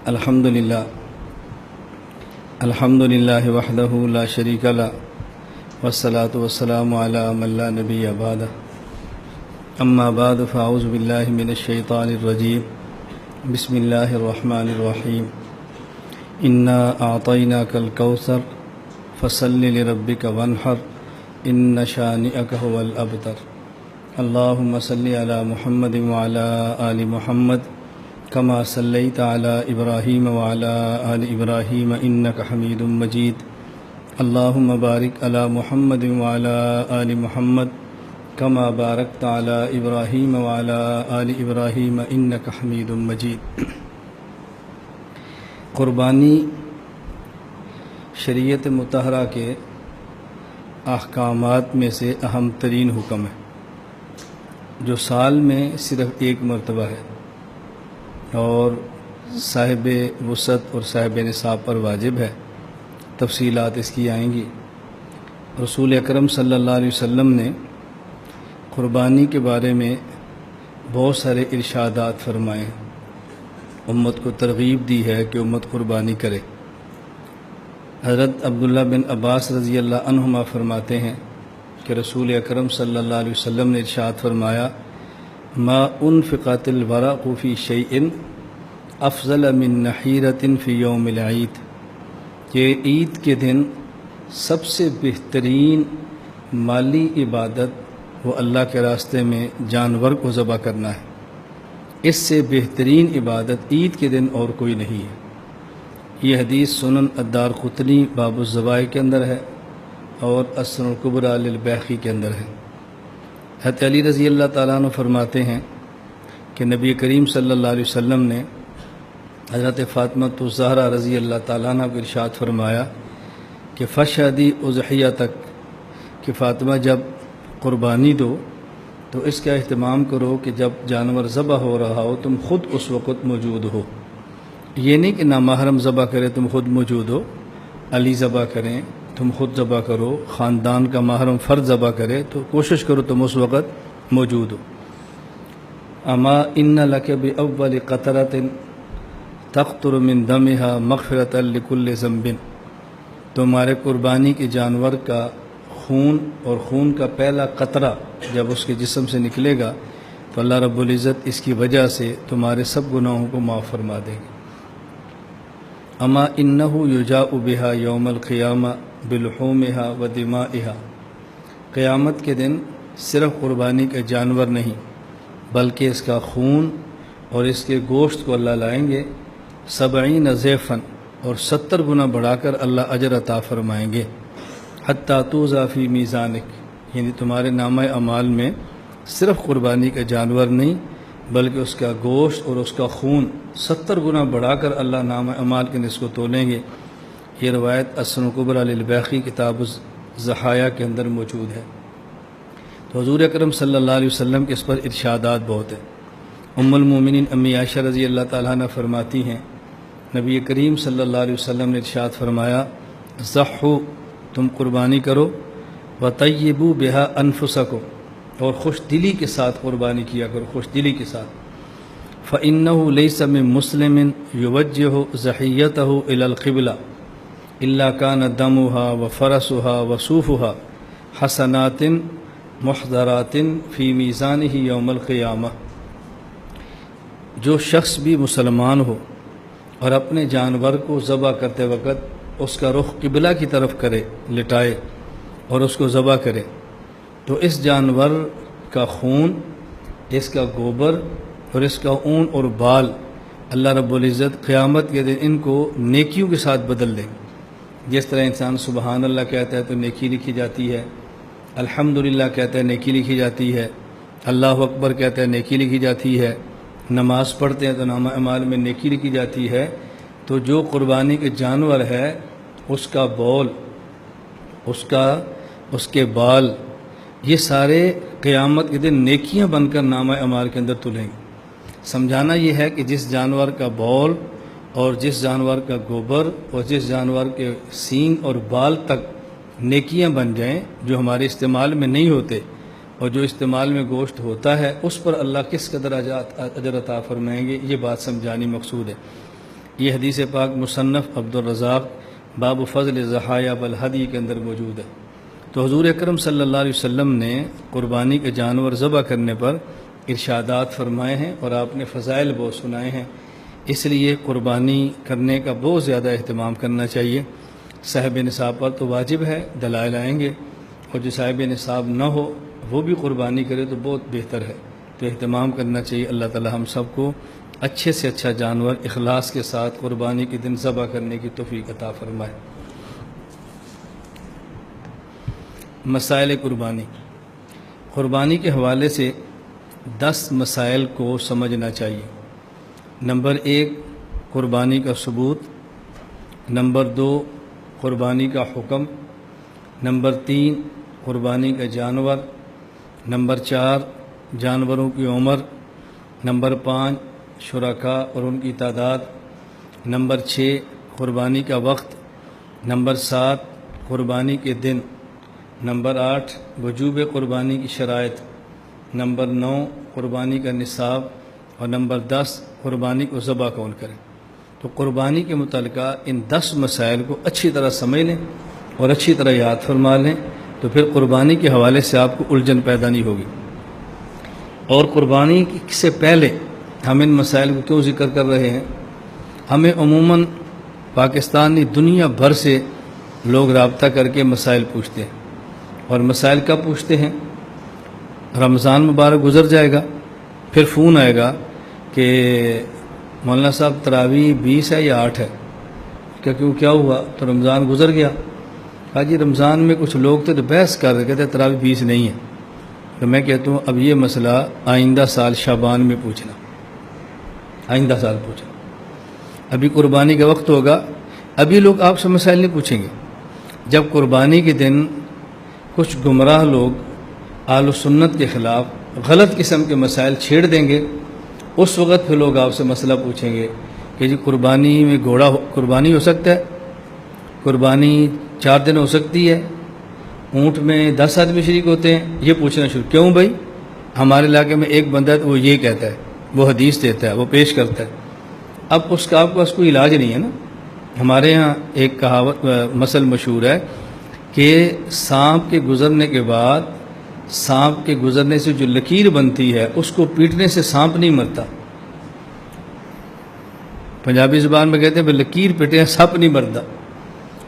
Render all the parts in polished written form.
الحمد للہ وحدہ لا شریک لہ والصلاة والسلام علی من لا نبی بعدہ اما بعد فاعوذ باللہ من الشیطان الرجیم بسم اللہ الرحمن الرحیم انا اعطیناک الکوثر فصل لربک وانحر ان شانئک هو الابتر اللہم صل علی محمد وعلی آل محمد كما صليت على إبراهيم وعلى آل إبراهيم إنك حميد مجيد اللهم بارك على محمد وعلى آل محمد كما باركت على إبراهيم وعلى آل إبراهيم إنك حميد مجيد قربانی شریعت مطہرہ کے احکامات میں سے اہم ترین حکم ہے جو سال میں صرف ایک مرتبہ ہے اور صاحب وسعت اور صاحب نصاب پر واجب ہے۔ تفصیلات اس کی آئیں گی۔ رسول اکرم صلی اللہ علیہ وسلم نے قربانی کے بارے میں بہت سارے ارشادات فرمائے ہیں، امت کو ترغیب دی ہے کہ امت قربانی کرے۔ حضرت عبداللہ بن عباس رضی اللہ عنہما فرماتے ہیں کہ رسول اکرم صلی اللہ علیہ وسلم نے ارشاد فرمایا ما انفقت الورق فی شیء افضل من نحیرۃ فی یوم العید، کہ عید کے دن سب سے بہترین مالی عبادت وہ اللہ کے راستے میں جانور کو ذبح کرنا ہے، اس سے بہترین عبادت عید کے دن اور کوئی نہیں ہے۔ یہ حدیث سنن الدارقطنی باب الذبائح کے اندر ہے اور السنن الکبریٰ للبیہقی کے اندر ہے۔ حضرت علی رضی اللہ تعالیٰ عنہ فرماتے ہیں کہ نبی کریم صلی اللہ علیہ وسلم نے حضرت فاطمہ الزہرا رضی اللہ تعالیٰ عنہ کو ارشاد فرمایا کہ فشہدی اضحیہ تک، کہ فاطمہ جب قربانی دو تو اس کا اہتمام کرو کہ جب جانور ذبح ہو رہا ہو تم خود اس وقت موجود ہو۔ یہ نہیں کہ نامحرم ذبح کرے تم خود موجود ہو، علی ذبح کریں تم خود ذبح کرو، خاندان کا محرم فرد ذبح کرے تو کوشش کرو تم اس وقت موجود ہو۔ اما ان لک باول قطرۃ تقطر من دمها مغفرۃ لکل ذنب، تمہارے قربانی کے جانور کا خون اور خون کا پہلا قطرہ جب اس کے جسم سے نکلے گا تو اللہ رب العزت اس کی وجہ سے تمہارے سب گناہوں کو معاف فرما دیں گے۔ اما انہ یجاء بها یوم القیامہ بلحومها ودمائها، قیامت کے دن صرف قربانی کا جانور نہیں بلکہ اس کا خون اور اس کے گوشت کو اللہ لائیں گے 70 ضعفا، اور 70 گنا بڑھا کر اللہ اجر عطا فرمائیں گے، حتی توضع فی میزانک، یعنی تمہارے نامہ اعمال میں صرف قربانی کا جانور نہیں بلکہ اس کا گوشت اور اس کا خون 70 گنا بڑھا کر اللہ نامہ اعمال کے نصف کو تولیں گے۔ یہ روایت السنن الکبریٰ للبیہقی کتاب الضحایہ کے اندر موجود ہے۔ تو حضور اکرم صلی اللہ علیہ وسلم کے اس پر ارشادات بہت ہیں۔ ام المومنین امی عائشہ رضی اللہ تعالیٰ عنہ فرماتی ہیں نبی کریم صلی اللہ علیہ وسلم نے ارشاد فرمایا ضحوا، تم قربانی کرو، وطیبوا بہا انفسکم، اور خوش دلی کے ساتھ قربانی کیا کرو، خوش دلی کے ساتھ۔ فإنہ لیس من مسلم یوجہ ضحیتہ الی القبلہ الا کان دمها وفرسها وصوفها حسنات محضرات فی میزانہ یوم القیامہ، جو شخص بھی مسلمان ہو اور اپنے جانور کو ذبح کرتے وقت اس کا رخ قبلہ کی طرف کرے، لٹائے اور اس کو ذبح کرے، تو اس جانور کا خون، اس کا گوبر اور اس کا اون اور بال اللہ رب العزت قیامت کے دن ان کو نیکیوں کے ساتھ بدل دیں گے۔ جس طرح انسان سبحان اللہ کہتا ہے تو نیکی لکھی جاتی ہے، الحمدللہ کہتا ہے نیکی لکھی جاتی ہے، اللہ اکبر کہتا ہے نیکی لکھی جاتی ہے، نماز پڑھتے ہیں تو نامہ اعمال میں نیکی لکھی جاتی ہے، تو جو قربانی کے جانور ہے اس کا بول، اس کے بال، یہ سارے قیامت کے دن نیکیاں بن کر نامہ اعمال کے اندر تلیں گے۔ سمجھانا یہ ہے کہ جس جانور کا بول اور جس جانور کا گوبر اور جس جانور کے سینگ اور بال تک نیکیاں بن جائیں جو ہمارے استعمال میں نہیں ہوتے اور جو استعمال میں گوشت ہوتا ہے اس پر اللہ کس قدر اجر عطا فرمائیں گے، یہ بات سمجھانی مقصود ہے۔ یہ حدیث پاک مصنف عبدالرزاق باب فضل ضحایا بالہدی کے اندر موجود ہے۔ تو حضور اکرم صلی اللہ علیہ وسلم نے قربانی کے جانور ذبح کرنے پر ارشادات فرمائے ہیں اور آپ نے فضائل بہت سنائے ہیں، اس لیے قربانی کرنے کا بہت زیادہ اہتمام کرنا چاہیے۔ صاحب نصاب پر تو واجب ہے، دلائل آئیں گے، اور جو صاحب نصاب نہ ہو وہ بھی قربانی کرے تو بہت بہتر ہے، تو اہتمام کرنا چاہیے۔ اللہ تعالی ہم سب کو اچھے سے اچھا جانور اخلاص کے ساتھ قربانی کے دن ذبح کرنے کی توفیق عطا فرمائے۔ مسائل قربانی۔ قربانی کے حوالے سے 10 مسائل کو سمجھنا چاہیے۔ نمبر 1 قربانی کا ثبوت، نمبر 2 قربانی کا حکم، نمبر 3 قربانی کا جانور، نمبر 4 جانوروں کی عمر، نمبر 5 شرکاء اور ان کی تعداد، نمبر 6 قربانی کا وقت، نمبر 7 قربانی کے دن، نمبر 8 وجوب قربانی کی شرائط، نمبر 9 قربانی کا نصاب، اور نمبر 10 قربانی کو ذبح کون کرے۔ تو قربانی کے متعلقہ ان 10 مسائل کو اچھی طرح سمجھ لیں اور اچھی طرح یاد فرما لیں، تو پھر قربانی کے حوالے سے آپ کو الجھن پیدا نہیں ہوگی۔ اور قربانی سے پہلے ہم ان مسائل کو کیوں ذکر کر رہے ہیں؟ ہمیں عموماً پاکستانی دنیا بھر سے لوگ رابطہ کر کے مسائل پوچھتے ہیں، اور مسائل کب پوچھتے ہیں؟ رمضان مبارک گزر جائے گا، پھر فون آئے گا کہ مولانا صاحب تراویح 20 ہے یا 8 ہے، کیا ہوا؟ تو رمضان گزر گیا۔ کہا جی رمضان میں کچھ لوگ تھے تو بحث کر رہے، کہتے تراویح 20 نہیں ہے۔ تو میں کہتا ہوں اب یہ مسئلہ آئندہ سال شعبان میں پوچھنا، آئندہ سال پوچھنا، ابھی قربانی کا وقت ہوگا، ابھی لوگ آپ سے مسائل نہیں پوچھیں گے۔ جب قربانی کے دن کچھ گمراہ لوگ اہل سنت کے خلاف غلط قسم کے مسائل چھیڑ دیں گے، اس وقت پھر لوگ آپ سے مسئلہ پوچھیں گے کہ جی قربانی میں گھوڑا قربانی ہو سکتا ہے، قربانی 4 دن ہو سکتی ہے، اونٹ میں 10 آدمی شریک ہوتے ہیں، یہ پوچھنا شروع۔ کیوں بھائی؟ ہمارے علاقے میں ایک بندہ ہے تو وہ یہ کہتا ہے، وہ حدیث دیتا ہے، وہ پیش کرتا ہے۔ اب اس کا آپ کے پاس کوئی علاج نہیں ہے نا۔ ہمارے ہاں ایک کہاوت مثل مشہور ہے کہ سانپ کے گزرنے کے بعد، سانپ کے گزرنے سے جو لکیر بنتی ہے اس کو پیٹنے سے سانپ نہیں مرتا۔ پنجابی زبان میں کہتے ہیں لکیر پیٹے سانپ نہیں مرتا۔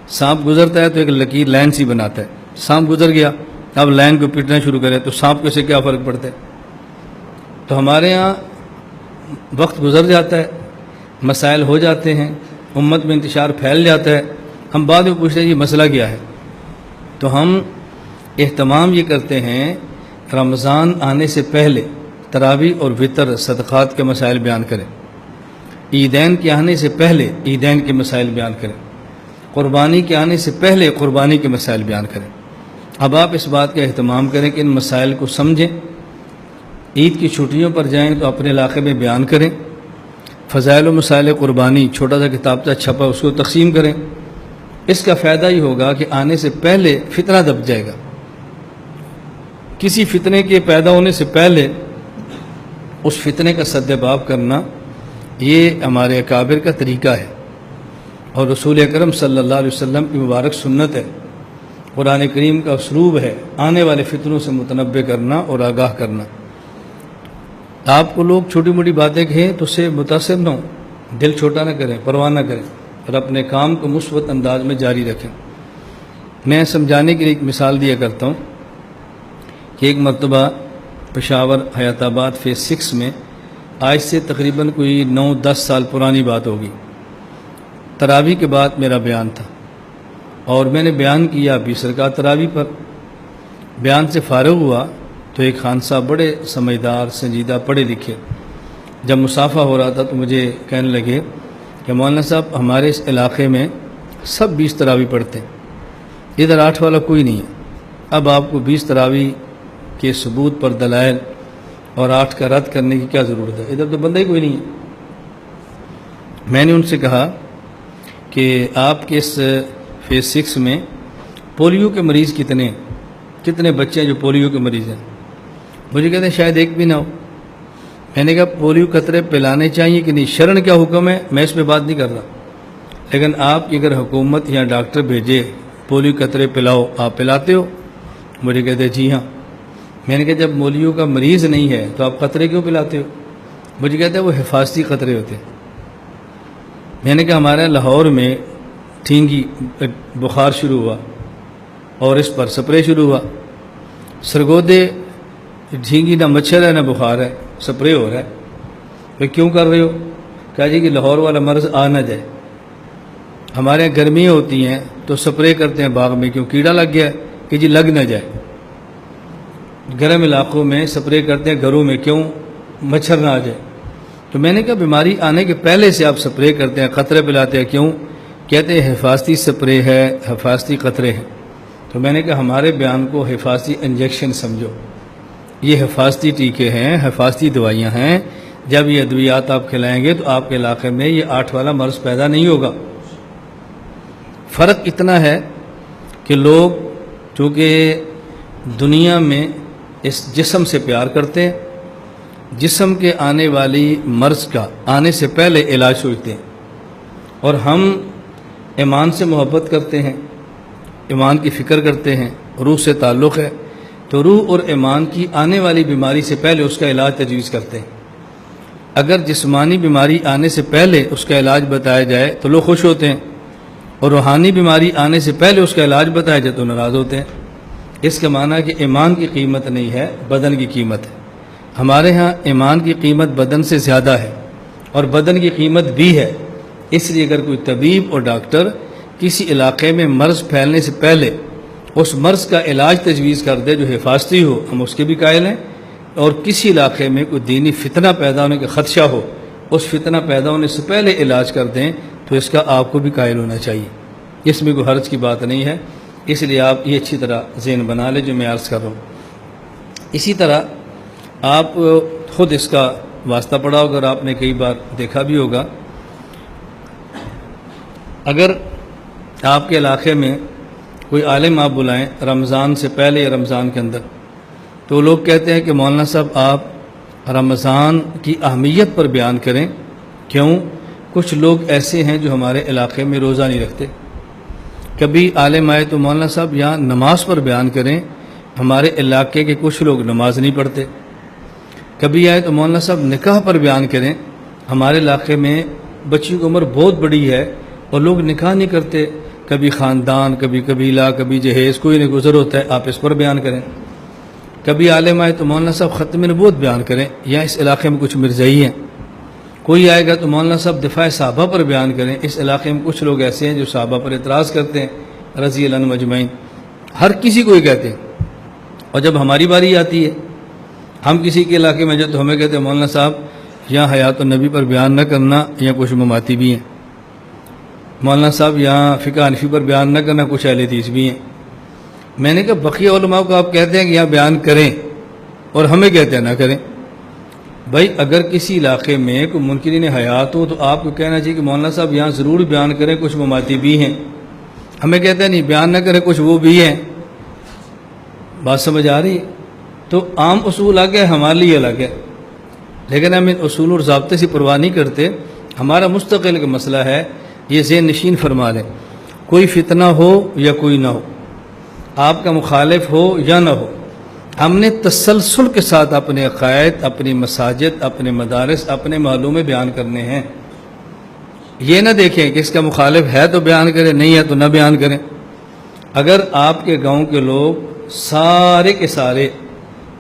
سانپ گزرتا ہے تو ایک لکیر لائن سی بناتا ہے، سانپ گزر گیا، اب لائن کو پیٹنا شروع کرے تو سانپ کو سے کیا فرق پڑتا ہے؟ تو ہمارے ہاں وقت گزر جاتا ہے، مسائل ہو جاتے ہیں، امت میں انتشار پھیل جاتا ہے، ہم بعد میں پوچھتے ہیں یہ مسئلہ کیا ہے؟ تو ہم اہتمام یہ کرتے ہیں رمضان آنے سے پہلے تراویح اور وطر صدقات کے مسائل بیان کریں، عیدین کے آنے سے پہلے عیدین کے مسائل بیان کریں، قربانی کے آنے سے پہلے قربانی کے مسائل بیان کریں۔ اب آپ اس بات کا اہتمام کریں کہ ان مسائل کو سمجھیں، عید کی چھٹیوں پر جائیں تو اپنے علاقے میں بیان کریں، فضائل و مسائل قربانی چھوٹا سا کتابچہ چھپا اس کو تقسیم کریں۔ اس کا فائدہ یہ ہوگا کہ آنے سے پہلے فتنہ دب جائے گا، کسی فتنے کے پیدا ہونے سے پہلے اس فتنے کا سدباب کرنا یہ ہمارے اکابر کا طریقہ ہے، اور رسول اکرم صلی اللہ علیہ وسلم کی مبارک سنت ہے، قرآن کریم کا اسلوب ہے آنے والے فتنوں سے متنبع کرنا اور آگاہ کرنا۔ آپ کو لوگ چھوٹی موٹی باتیں کہیں تو اس سے متاثر نہ ہوں، دل چھوٹا نہ کریں، پرواہ نہ کریں، اور اپنے کام کو مثبت انداز میں جاری رکھیں۔ میں سمجھانے کے لیے ایک مثال دیا کرتا ہوں کہ ایک مرتبہ پشاور حیات آباد فیز 6 میں، آج سے تقریباً کوئی 9-10 سال پرانی بات ہوگی، تراویح کے بعد میرا بیان تھا، اور میں نے بیان کیا 20 رکعت تراویح پر۔ بیان سے فارغ ہوا تو ایک خان صاحب بڑے سمجھدار سنجیدہ پڑھے لکھے، جب مصافحہ ہو رہا تھا تو مجھے کہنے لگے کہ مولانا صاحب ہمارے اس علاقے میں سب 20 تراویح پڑھتے ہیں، ادھر 8 والا کوئی نہیں ہے، اب آپ کو 20 تراویح کے ثبوت پر دلائل اور 8 کا رد کرنے کی کیا ضرورت ہے، ادھر تو بندہ ہی کوئی نہیں ہے۔ میں نے ان سے کہا کہ آپ کے اس فیز 6 میں پولیو کے مریض کتنے بچے ہیں جو پولیو کے مریض ہیں؟ مجھے کہتے ہیں شاید ایک بھی نہ ہو۔ میں نے کہا پولیو قطرے پلانے چاہیے کہ نہیں، شرن کیا حکم ہے میں اس پہ بات نہیں کر رہا، لیکن آپ کی اگر حکومت یا ڈاکٹر بھیجے پولیو قطرے پلاؤ، آپ پلاتے ہو؟ مجھے کہتے جی ہاں۔ میں نے کہا جب پولیو کا مریض نہیں ہے تو آپ قطرے کیوں پلاتے ہو؟ مجھے کہتے ہیں وہ حفاظتی قطرے ہوتے ہیں۔ میں نے کہا ہمارے لاہور میں ٹھینگی بخار شروع ہوا اور اس پر سپرے شروع ہوا، سرگودے ڈھینگی نہ مچھر ہے نہ بخار ہے، سپرے ہو رہا ہے، تو کیوں کر رہے ہو؟ کہا جی کہ لاہور والا مرض آ نہ جائے۔ ہمارے یہاں گرمیاں ہوتی ہیں تو سپرے کرتے ہیں باغ میں، کیوں کیڑا لگ گیا ہے کہ جی لگ نہ جائے۔ گرم علاقوں میں سپرے کرتے ہیں گھروں میں، کیوں؟ مچھر نہ آ جائے۔ تو میں نے کہا بیماری آنے کے پہلے سے آپ سپرے کرتے ہیں، قطرے پلاتے ہیں، کیوں؟ کہتے ہیں حفاظتی سپرے ہے، حفاظتی قطرے ہیں۔ تو میں نے کہا ہمارے بیان کو حفاظتی انجیکشن سمجھو، یہ حفاظتی ٹیکے ہیں، حفاظتی دوائیاں ہیں، جب یہ ادویات آپ کھلائیں گے تو آپ کے علاقے میں یہ 8 والا مرض پیدا نہیں ہوگا۔ فرق اتنا ہے کہ لوگ چونکہ دنیا میں اس جسم سے پیار کرتے ہیں، جسم کے آنے والی مرض کا آنے سے پہلے علاج سوچتے ہیں، اور ہم ایمان سے محبت کرتے ہیں، ایمان کی فکر کرتے ہیں، روح سے تعلق ہے، تو روح اور ایمان کی آنے والی بیماری سے پہلے اس کا علاج تجویز کرتے ہیں۔ اگر جسمانی بیماری آنے سے پہلے اس کا علاج بتایا جائے تو لوگ خوش ہوتے ہیں، اور روحانی بیماری آنے سے پہلے اس کا علاج بتایا جائے تو ناراض ہوتے ہیں۔ اس کا معنی ہے کہ ایمان کی قیمت نہیں ہے، بدن کی قیمت ہے۔ ہمارے ہاں ایمان کی قیمت بدن سے زیادہ ہے، اور بدن کی قیمت بھی ہے۔ اس لیے اگر کوئی طبیب اور ڈاکٹر کسی علاقے میں مرض پھیلنے سے پہلے اس مرض کا علاج تجویز کر دے جو حفاظتی ہو، ہم اس کے بھی قائل ہیں، اور کسی علاقے میں کوئی دینی فتنہ پیدا ہونے کا خدشہ ہو، اس فتنہ پیدا ہونے سے پہلے علاج کر دیں تو اس کا آپ کو بھی قائل ہونا چاہیے۔ اس میں کوئی حرج کی بات نہیں ہے، اس لیے آپ یہ اچھی طرح ذہن بنا لیں جو میں عرض کر رہا ہوں۔ اسی طرح آپ خود اس کا واسطہ پڑا ہوگا، اگر آپ نے کئی بار دیکھا بھی ہوگا، اگر آپ کے علاقے میں کوئی عالم آپ بلائیں رمضان سے پہلے یا رمضان کے اندر، تو لوگ کہتے ہیں کہ مولانا صاحب آپ رمضان کی اہمیت پر بیان کریں، کیوں؟ کچھ لوگ ایسے ہیں جو ہمارے علاقے میں روزہ نہیں رکھتے۔ کبھی عالم آئے تو مولانا صاحب یہاں نماز پر بیان کریں، ہمارے علاقے کے کچھ لوگ نماز نہیں پڑھتے۔ کبھی آئے تو مولانا صاحب نکاح پر بیان کریں، ہمارے علاقے میں بچی کی عمر بہت بڑی ہے اور لوگ نکاح نہیں کرتے، کبھی خاندان، کبھی قبیلہ، کبھی جہیز، کوئی نہ گزر ہوتا ہے، آپ اس پر بیان کریں۔ کبھی عالم آئے تو مولانا صاحب ختم نبوت بیان کریں، یا اس علاقے میں کچھ مرزائی ہیں۔ کوئی آئے گا تو مولانا صاحب دفاع صحابہ پر بیان کریں، اس علاقے میں کچھ لوگ ایسے ہیں جو صحابہ پر اعتراض کرتے ہیں رضی اللہ عنہم اجمعین، ہر کسی کو ہی کہتے ہیں۔ اور جب ہماری باری آتی ہے، ہم کسی کے علاقے میں جب تو ہمیں کہتے ہیں مولانا صاحب یہاں حیات النبی پر بیان نہ کرنا، یا کچھ مماتی بھی ہیں۔ مولانا صاحب یہاں فقہ حنفی پر بیان نہ کرنا، کچھ اہل حدیث بھی ہیں۔ میں نے کہا بقیہ علماء کو آپ کہتے ہیں کہ یہاں بیان کریں اور ہمیں کہتے ہیں نہ کریں۔ بھائی اگر کسی علاقے میں کوئی منکرین حیات ہو تو آپ کو کہنا چاہیے کہ مولانا صاحب یہاں ضرور بیان کریں، کچھ مماتی بھی ہیں۔ ہمیں کہتے ہیں نہیں بیان نہ کریں، کچھ وہ بھی ہیں۔ بات سمجھ آ رہی ہے؟ تو عام اصول الگ ہے، ہمارے لیے الگ ہے، لیکن ہم ان اصول اور ضابطے سے پرواہ نہیں کرتے۔ ہمارا مستقل کا مسئلہ ہے، یہ ذہن نشین فرما لیں، کوئی فتنہ ہو یا کوئی نہ ہو، آپ کا مخالف ہو یا نہ ہو، ہم نے تسلسل کے ساتھ اپنے عقائد، اپنی مساجد، اپنے مدارس، اپنے محلوں میں بیان کرنے ہیں۔ یہ نہ دیکھیں کہ اس کا مخالف ہے تو بیان کریں، نہیں ہے تو نہ بیان کریں۔ اگر آپ کے گاؤں کے لوگ سارے کے سارے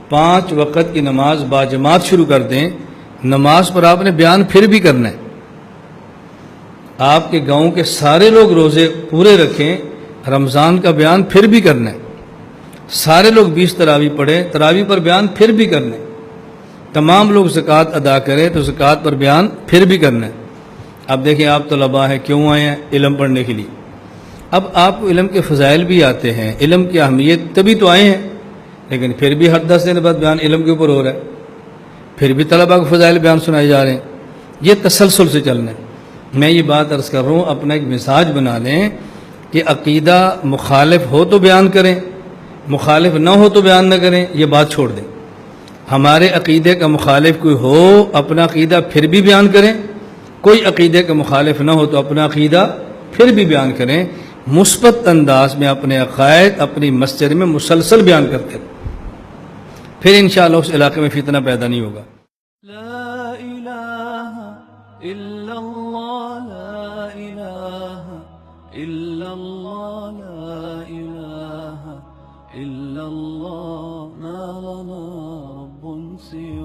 5 وقت کی نماز باجماعت شروع کر دیں، نماز پر آپ نے بیان پھر بھی کرنا ہے۔ آپ کے گاؤں کے سارے لوگ روزے پورے رکھیں، رمضان کا بیان پھر بھی کرنا ہے۔ سارے لوگ 20 تراویح پڑھیں، تراویح پر بیان پھر بھی کرنا ہے۔ تمام لوگ زکوٰۃ ادا کریں تو زکوٰۃ پر بیان پھر بھی کرنا ہے۔ اب دیکھیں آپ طلباء ہیں، کیوں آئے ہیں؟ علم پڑھنے کے لیے۔ اب آپ کو علم کے فضائل بھی آتے ہیں، علم کی اہمیت تبھی تو آئے ہیں، لیکن پھر بھی ہر 10 دن بعد بیان علم کے اوپر ہو رہا ہے، پھر بھی طلباء کو فضائل بیان سنائے جا رہے ہیں۔ یہ تسلسل سے چلنا ہے۔ میں یہ بات عرض کر رہا ہوں، اپنا ایک مزاج بنا لیں کہ عقیدہ مخالف ہو تو بیان کریں، مخالف نہ ہو تو بیان نہ کریں، یہ بات چھوڑ دیں۔ ہمارے عقیدے کا مخالف کوئی ہو اپنا عقیدہ پھر بھی بیان کریں، کوئی عقیدے کا مخالف نہ ہو تو اپنا عقیدہ پھر بھی بیان کریں، مثبت انداز میں اپنے عقائد اپنی مسجد میں مسلسل بیان کرتے ہیں، پھر انشاءاللہ اس علاقے میں فتنہ پیدا نہیں ہوگا۔ لا الہ الا اللہ، لا الہ الا اللہ، لا الہ الا اللہ، ما لنا رب سواه۔